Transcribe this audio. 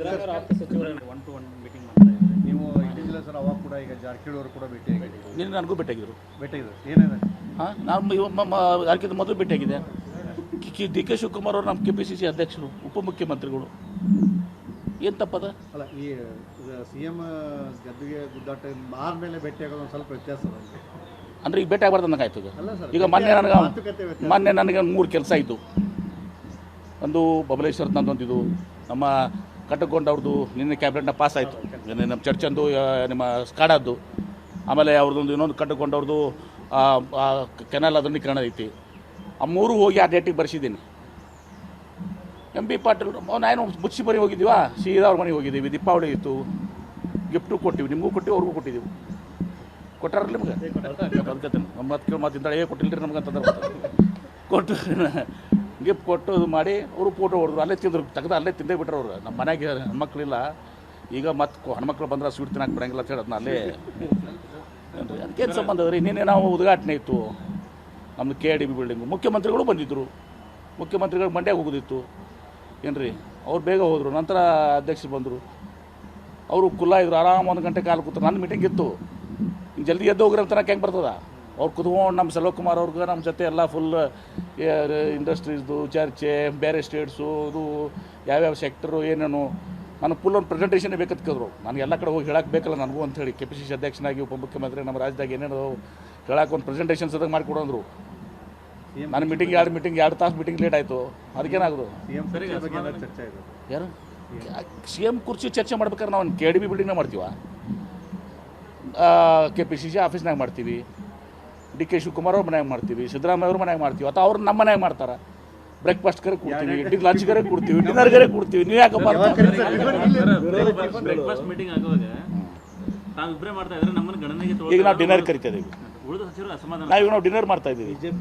ಸಿದ್ದರಾಮಯ್ಯ ಆಪ್ತ ಸಚಿವರು 1-to-1 meeting ಮಾಡ್ತಾ ಇದ್ದಾರೆ. ನೀವು ಇಲ್ಲಿಂದಲೇ ಸರ್ ಅವಾಗ ಕೂಡ ಈಗ ಜಾರಕಿಹೊಳಿ ಅವರು ಕೂಡ ಭೇಟಿಯಾಗಿದ್ದೀವಿ. ನಿನ್ನೆ ನನಗೂ ಭೇಟಿಯಾಗಿದ್ರು. ಏನಿದೆ ಹಾಂ, ನಾನು ಅದಕ್ಕಿಂತ ಮೊದಲು ಭೇಟಿಯಾಗಿದೆ. ಡಿ ಕೆ ಶಿವಕುಮಾರ್ ಅವರು ನಮ್ಮ KPCC ಅಧ್ಯಕ್ಷರು, ಉಪಮುಖ್ಯಮಂತ್ರಿಗಳು. ಏನು ತಪ್ಪದ? ಅಲ್ಲ, ಈ CM ಗದ್ದುಗೆ ಗುದ್ದಾಟ ಆದ್ಮೇಲೆ ಭೇಟಿಯಾಗೋದು ಒಂದು ಸ್ವಲ್ಪ ವ್ಯತ್ಯಾಸ ಅದ. ಅಂದರೆ ಈಗ ಭೇಟಿ ಆಗಬಾರ್ದು ಅನ್ನೋಕ್ಕಾಯ್ತು. ಈಗ ಮಾತುಕತೆ ಮೊನ್ನೆ ನನಗೆ 3 ಕೆಲಸ ಇತ್ತು. ಒಂದು ಬಬಲೇಶ್ವರದ ನಂದೊಂದಿದ್ದು, ನಮ್ಮ ಕಟ್ಟಕೊಂಡವ್ರದ್ದು ನಿನ್ನೆ ಕ್ಯಾಬಿನೆಟ್ನ ಪಾಸ್ ಆಯಿತು, ನಮ್ಮ ಚರ್ಚಂದು, ನಿಮ್ಮ ಸ್ಕಾಡದ್ದು. ಆಮೇಲೆ ಅವ್ರದ್ದೊಂದು ಇನ್ನೊಂದು ಕಟ್ಟಕೊಂಡವ್ರದ್ದು ಕೆನಲ್ ಆಧುನೀಕರಣ ಐತಿ. ಆ 3 ಹೋಗಿ ಆ ಡೇಟಿಗೆ ಬರ್ಸಿದ್ದೀನಿ. MB ಪಾಟೀಲ್ ನಾನು ಮುಚ್ಚಿ ಮನೆ ಹೋಗಿದ್ದೀವಾ, ಸೀದಾ ಅವ್ರ ಮನೆಗೆ ಹೋಗಿದ್ದೀವಿ. ದೀಪಾವಳಿ ಇತ್ತು, ಗಿಫ್ಟು ಕೊಟ್ಟಿವಿ, ನಿಮಗೂ ಕೊಟ್ಟಿವಿ, ಅವ್ರಿಗೂ ಕೊಟ್ಟಿದ್ದೀವಿ. ಕೊಟ್ಟಾರಲ್ಲ ನಿಮ್ಗೆ? ಅದಕ್ಕೆ ನಮ್ಮ ಮಾತಿಂದ ಕೊಟ್ಟಿಲ್ಲ ರೀ ನಮ್ಗೆ ಅಂತಂದ್ರೆ ಕೊಟ್ಟು ಗಿಫ್ಟ್ ಕೊಟ್ಟು ಇದು ಮಾಡಿ ಅವರು ಫೋಟೋ ಹೊಡೆದ್ರು. ಅಲ್ಲೇ ತಿಂದರು, ತೆಗೆದು ಅಲ್ಲೇ ತಿಂದೇ ಬಿಟ್ರು ಅವರು. ನಮ್ಮ ಮನೆಗೆ ಹೆಣ್ಮಕ್ಳಿಲ್ಲ, ಈಗ ಮತ್ತೆ ಹೆಣ್ಮಕ್ಳು ಬಂದ್ರೆ ಸ್ವೀಟ್ ತಿನ್ನಕ್ಕೆ ಬಿಡಂಗಿಲ್ಲ ಅಂತ ಹೇಳಿ ಅದನ್ನ ಅಲ್ಲೇ. ಅದಕ್ಕೇನು ಸಂಬಂಧ ಅದ ರೀ? ನಿನ್ನೆ ನಾವು ಉದ್ಘಾಟನೆ ಇತ್ತು ನಮ್ಮದು KIDB ಬಿಲ್ಡಿಂಗು. ಮುಖ್ಯಮಂತ್ರಿಗಳು ಬಂದಿದ್ದರು, ಮುಖ್ಯಮಂತ್ರಿಗಳು ಮಂಡ್ಯಕ್ಕೆ ಹೋಗೋದಿತ್ತು ಏನು ರೀ. ಅವ್ರು ಬೇಗ ಹೋದರು. ನಂತರ ಅಧ್ಯಕ್ಷರು ಬಂದರು, ಅವರು ಕುಲ್ಲ ಇದ್ರು, ಆರಾಮ 1 ಗಂಟೆ ಕಾಲು ಕೂತ್ರು. ನನ್ನ ಮೀಟಿಂಗ್ ಇತ್ತು, ಜಲ್ದಿ ಎದ್ದು ಹೋಗ್ರಿ ಅಂತ ಹೆಂಗೆ ಬರ್ತದ? ಅವ್ರು ಕುತ್ಕೊಂಡು ನಮ್ಮ ಸೆಲ್ವಕುಮಾರ್ ಅವ್ರಿಗೆ ನಮ್ಮ ಜೊತೆ ಎಲ್ಲ ಫುಲ್ ಇಂಡಸ್ಟ್ರೀಸ್ದು ಚರ್ಚೆ, ಬೇರೆ ಸ್ಟೇಟ್ಸು, ಇದು ಯಾವ್ಯಾವ ಸೆಕ್ಟರು ಏನೇನು, ನನಗೆ ಫುಲ್ ಒಂದು ಪ್ರೆಸೆಂಟೇಷನ್ ಬೇಕಂತಿದ್ರು. ನನಗೆ ಎಲ್ಲ ಕಡೆ ಹೋಗಿ ಹೇಳಕ್ಕೆ ಬೇಕಲ್ಲ ನನಗೂ ಅಂಥೇಳಿ. KPCC ಅಧ್ಯಕ್ಷನಾಗಿ ಉಪಮುಖ್ಯಮಂತ್ರಿ ನಮ್ಮ ರಾಜ್ಯದಾಗ ಏನೇನು ಹೇಳಕ್ಕೆ ಒಂದು ಪ್ರೆಸೆಂಟೇಷನ್ ಸದಾಗ ಮಾಡಿಕೊಡಂದ್ರು. ನನ್ನ ಮೀಟಿಂಗ್ 2 ತಾಸು ಮೀಟಿಂಗ್ ಲೇಟ್ ಆಯಿತು. ಅದಕ್ಕೇನಾಗೋದು? ಯಾರು CM ಕುರ್ಚಿ ಚರ್ಚೆ ಮಾಡ್ಬೇಕಾದ್ರೆ ನಾವು KIDB ಬಿಲ್ಡಿಂಗ್ನಾಗ ಮಾಡ್ತೀವ, KPCC ಆಫೀಸ್ನಾಗ ಮಾಡ್ತೀವಿ, DK ಶಿವಕುಮಾರ್ ಅವ್ರ ಮನ್ಯಾಗ ಮಾಡ್ತೀವಿ, ಸಿದ್ದರಾಮಯ್ಯ ಅವ್ರ ಮನ್ಯಾಗ ಮಾಡ್ತೀವಿ, ಅಥವಾ ಅವ್ರು ನಮ್ಮ ಮನ್ಯಾಗ ಮಾಡ್ತಾರೆ. ಬ್ರೇಕ್ಫಾಸ್ಟ್ಗರೆ ಕೊಡ್ತೀವಿ, ಲಂಚ್ಗರೆ ಕೊಡ್ತೀವಿ, ಡಿನ್ನರ್ಗರೆ ಕೊಡ್ತೀವಿ. ನೀವು ಯಾಕಪ್ಪ ಬ್ರೇಕ್ಫಾಸ್ಟ್ ಮೀಟಿಂಗ್ ಆಗುವಾಗ ತಾವು ಇಬ್ಬರೇ ಮಾಡ್ತಾ ಇದ್ರೆ ನಮ್ಮನ್ನು ಗಣನೆಗೆ ಈಗ ನಾವು ಡಿನ್ನರ್ ಕರಿತಾ ಇದ್ದೀವಿ. ಉಳಿದ ಸಚಿವರು ಅಸಮಾಧಾನ. ನಾವು ಡಿನ್ನರ್ ಮಾಡ್ತಾ ಇದ್ದೀವಿ.